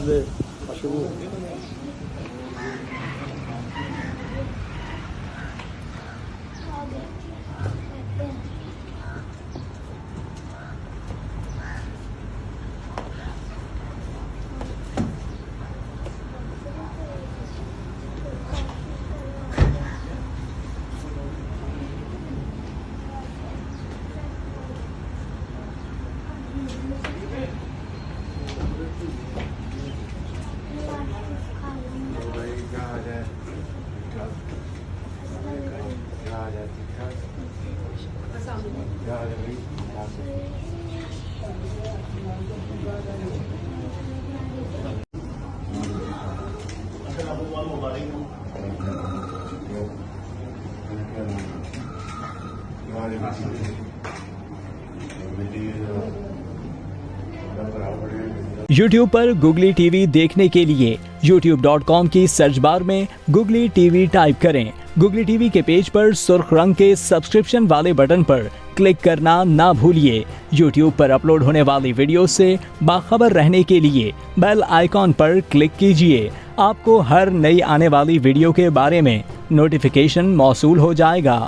ਦੇ ਸ਼ੁਰੂ ਹੋ ਗਏ। YouTube पर Google TV देखने के लिए youtube.com की सर्च बार में Google TV टाइप करें। Google TV के पेज पर सुर्ख रंग के सब्सक्रिप्शन वाले बटन पर क्लिक करना ना भूलिए। YouTube पर अपलोड होने वाली वीडियो से बाखबर रहने के लिए बेल आइकॉन पर क्लिक कीजिए। आपको हर नई आने वाली वीडियो के बारे में नोटिफिकेशन मौसूल हो जाएगा।